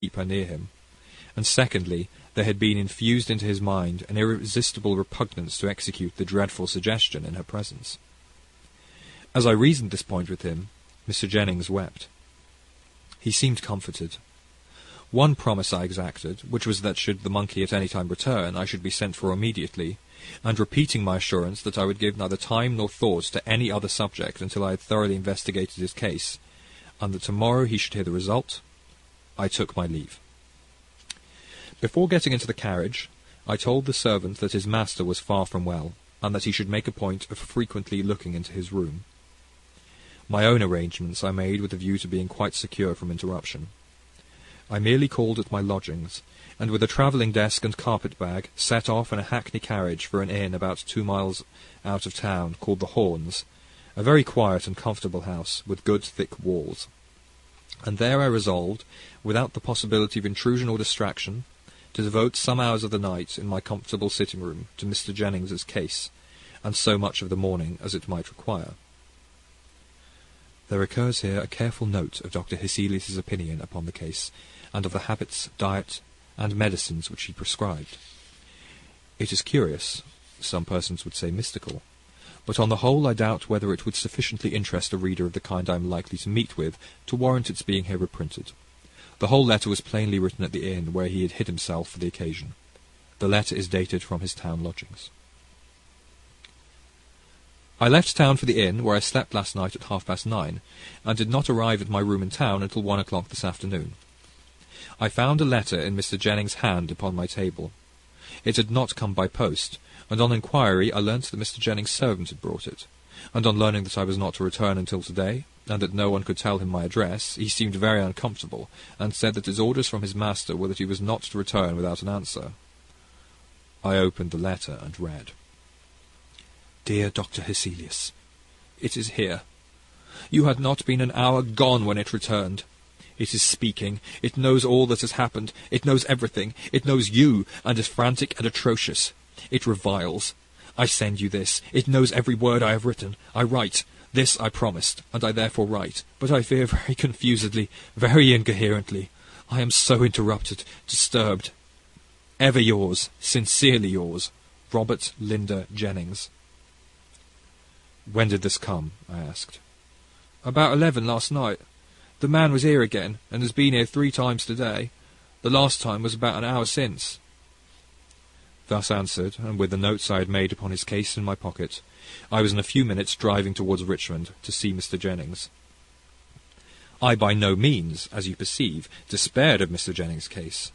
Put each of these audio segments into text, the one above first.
keep her near him, and secondly, there had been infused into his mind an irresistible repugnance to execute the dreadful suggestion in her presence. As I reasoned this point with him, Mr. Jennings wept. He seemed comforted. One promise I exacted, which was that should the monkey at any time return, I should be sent for immediately, and repeating my assurance that I would give neither time nor thought to any other subject until I had thoroughly investigated his case, and that tomorrow he should hear the result, I took my leave. Before getting into the carriage, I told the servant that his master was far from well, and that he should make a point of frequently looking into his room. My own arrangements I made with a view to being quite secure from interruption. I merely called at my lodgings, and with a travelling desk and carpet-bag set off in a hackney carriage for an inn about 2 miles out of town called the Horns, a very quiet and comfortable house with good thick walls. And there I resolved, without the possibility of intrusion or distraction, to devote some hours of the night in my comfortable sitting-room to Mr. Jennings's case, and so much of the morning as it might require. There occurs here a careful note of Dr. Hesselius's opinion upon the case, and of the habits, diet, and medicines which he prescribed. It is curious, some persons would say mystical, but on the whole I doubt whether it would sufficiently interest a reader of the kind I am likely to meet with to warrant its being here reprinted. The whole letter was plainly written at the inn where he had hid himself for the occasion. The letter is dated from his town lodgings. I left town for the inn, where I slept last night at 9:30, and did not arrive at my room in town until 1 o'clock this afternoon. I found a letter in Mr. Jennings' hand upon my table. It had not come by post, and on inquiry I learnt that Mr. Jennings' servant had brought it, and on learning that I was not to return until today, and that no one could tell him my address, he seemed very uncomfortable, and said that his orders from his master were that he was not to return without an answer. I opened the letter and read. Dear Dr. Hesselius, it is here. You had not been an hour gone when it returned. It is speaking. It knows all that has happened. It knows everything. It knows you, and is frantic and atrocious. It reviles. I send you this. It knows every word I have written. I write. This I promised, and I therefore write. But I fear very confusedly, very incoherently. I am so interrupted, disturbed. Ever yours, sincerely yours, Robert Linder Jennings. When did this come? I asked. About 11 last night. The man was here again, and has been here 3 times today. The last time was about an hour since. Thus answered, and with the notes I had made upon his case in my pocket, I was in a few minutes driving towards Richmond to see Mr. Jennings. I by no means, as you perceive, despaired of Mr. Jennings' case.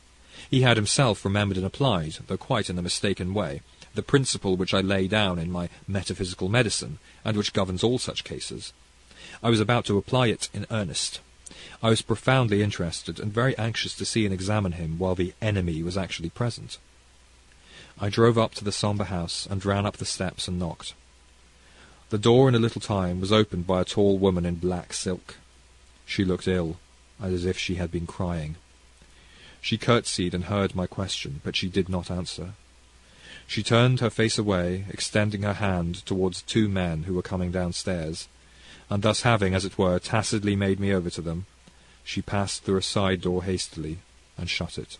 He had himself remembered and applied, though quite in a mistaken way, the principle which I lay down in my metaphysical medicine, and which governs all such cases. I was about to apply it in earnest. I was profoundly interested, and very anxious to see and examine him while the enemy was actually present. I drove up to the sombre house, and ran up the steps and knocked. The door in a little time was opened by a tall woman in black silk. She looked ill, and as if she had been crying. She curtsied and heard my question, but she did not answer. She turned her face away, extending her hand towards 2 men who were coming downstairs, and thus having, as it were, tacitly made me over to them, she passed through a side door hastily, and shut it.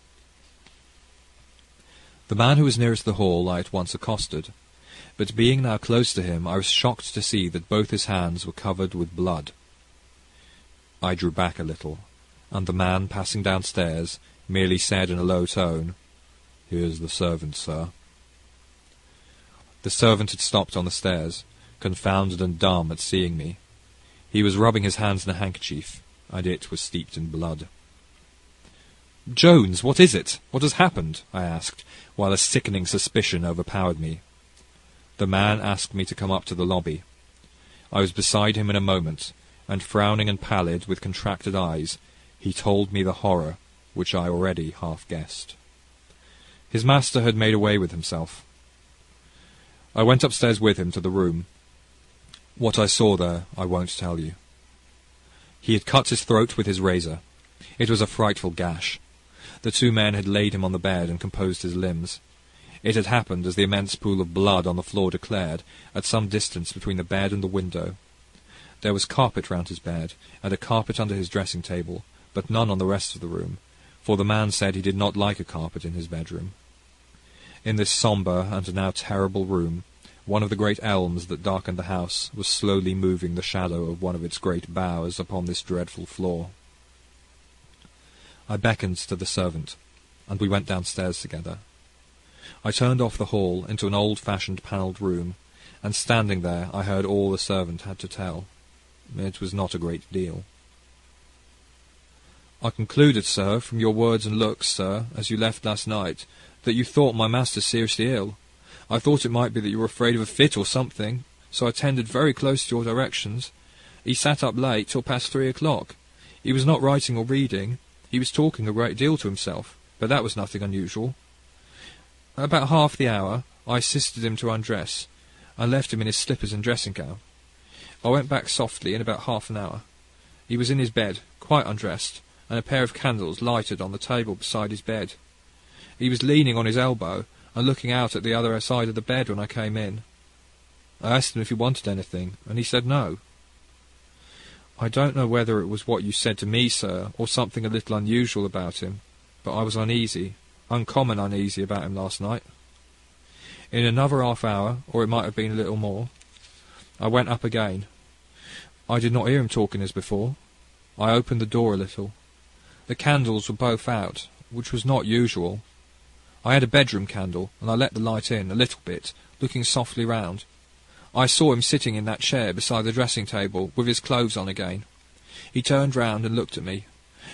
The man who was nearest the hall I at once accosted, but being now close to him, I was shocked to see that both his hands were covered with blood. I drew back a little, and the man, passing downstairs, merely said in a low tone, "Here's the servant, sir." The servant had stopped on the stairs, confounded and dumb at seeing me. He was rubbing his hands in a handkerchief, and it was steeped in blood. "Jones, what is it? What has happened?" I asked, while a sickening suspicion overpowered me. The man asked me to come up to the lobby. I was beside him in a moment, and frowning and pallid, with contracted eyes, he told me the horror which I already half guessed. His master had made away with himself. I went upstairs with him to the room. What I saw there I won't tell you. He had cut his throat with his razor. It was a frightful gash. The 2 men had laid him on the bed and composed his limbs. It had happened, as the immense pool of blood on the floor declared, at some distance between the bed and the window. There was carpet round his bed, and a carpet under his dressing-table, but none on the rest of the room, for the man said he did not like a carpet in his bedroom. In this sombre and now terrible room, one of the great elms that darkened the house was slowly moving the shadow of one of its great boughs upon this dreadful floor. I beckoned to the servant, and we went downstairs together. I turned off the hall into an old-fashioned panelled room, and standing there I heard all the servant had to tell. It was not a great deal. "I concluded, sir, from your words and looks, sir, as you left last night, that you thought my master seriously ill. I thought it might be that you were afraid of a fit or something, so I attended very close to your directions. He sat up late till past 3 o'clock. He was not writing or reading. He was talking a great deal to himself, but that was nothing unusual. About half the hour, I assisted him to undress, and left him in his slippers and dressing-gown. I went back softly in about half an hour. He was in his bed, quite undressed, and a pair of candles lighted on the table beside his bed. He was leaning on his elbow and looking out at the other side of the bed when I came in. I asked him if he wanted anything, and he said no. I don't know whether it was what you said to me, sir, or something a little unusual about him, but I was uneasy, uncommon uneasy about him last night. In another half hour, or it might have been a little more, I went up again. I did not hear him talking as before. I opened the door a little. The candles were both out, which was not usual. I had a bedroom candle, and I let the light in a little bit, looking softly round. I saw him sitting in that chair beside the dressing-table, with his clothes on again. He turned round and looked at me.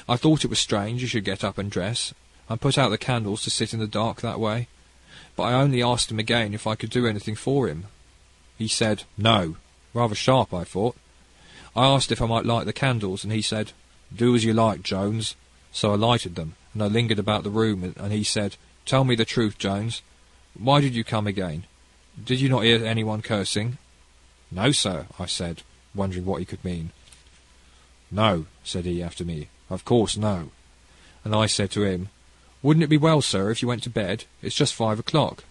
I thought it was strange he should get up and dress, and put out the candles to sit in the dark that way, but I only asked him again if I could do anything for him. He said, no, rather sharp, I thought. I asked if I might light the candles, and he said, do as you like, Jones. So I lighted them, and I lingered about the room, and he said, tell me the truth, Jones. Why did you come again? Did you not hear anyone cursing? No, sir, I said, wondering what he could mean. No, said he after me, of course no. And I said to him, wouldn't it be well, sir, if you went to bed? It's just 5 o'clock.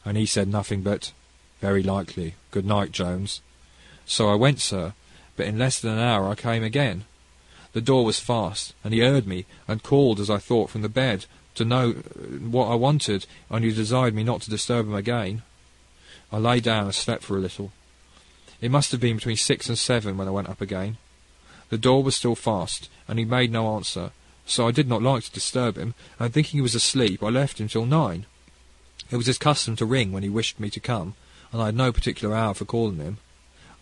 And he said nothing but, very likely. Good night, Jones. So I went, sir, but in less than an hour I came again. The door was fast, and he heard me, and called, as I thought, from the bed, to know what I wanted, and he desired me not to disturb him again. I lay down and slept for a little. It must have been between 6 and 7 when I went up again. The door was still fast, and he made no answer, so I did not like to disturb him, and thinking he was asleep, I left him till 9. It was his custom to ring when he wished me to come, and I had no particular hour for calling him.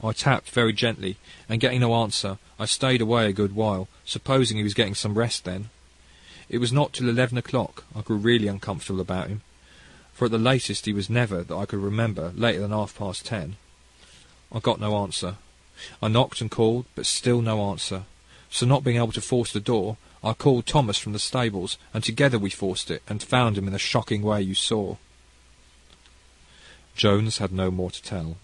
I tapped very gently, and getting no answer, I stayed away a good while, supposing he was getting some rest then. It was not till 11 o'clock I grew really uncomfortable about him, for at the latest he was never, that I could remember, later than 10:30. I got no answer. I knocked and called, but still no answer. So not being able to force the door, I called Thomas from the stables, and together we forced it, and found him in the shocking way you saw. Jones had no more to tell.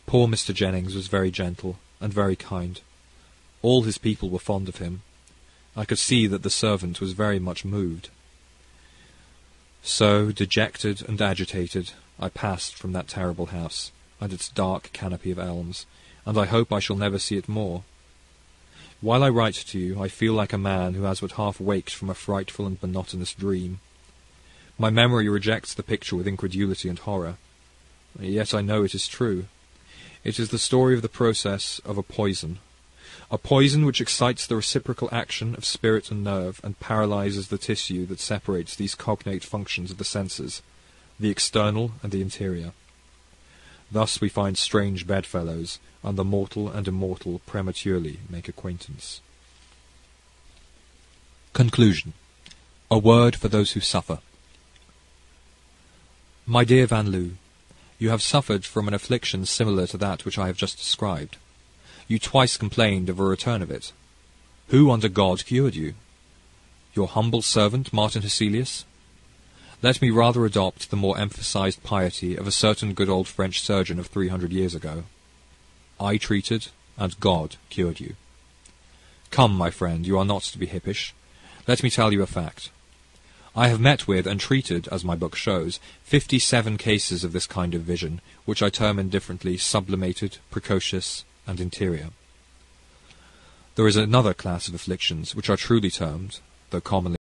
Poor Mr. Jennings was very gentle and very kind. All his people were fond of him. I could see that the servant was very much moved. So, dejected and agitated, I passed from that terrible house, and its dark canopy of elms, and I hope I shall never see it more. While I write to you, I feel like a man who has but half waked from a frightful and monotonous dream. My memory rejects the picture with incredulity and horror. Yet I know it is true. It is the story of the process of a poison which excites the reciprocal action of spirit and nerve, and paralyzes the tissue that separates these cognate functions of the senses, the external and the interior. Thus we find strange bedfellows, and the mortal and immortal prematurely make acquaintance. Conclusion. A word for those who suffer. My dear Van Loo, you have suffered from an affliction similar to that which I have just described. You twice complained of a return of it. Who under God cured you? Your humble servant, Martin Hesselius? Let me rather adopt the more emphasized piety of a certain good old French surgeon of 300 years ago. I treated, and God cured you. Come, my friend, you are not to be hippish. Let me tell you a fact. I have met with and treated, as my book shows, 57 cases of this kind of vision, which I term indifferently sublimated, precocious, and interior. There is another class of afflictions which are truly termed, though commonly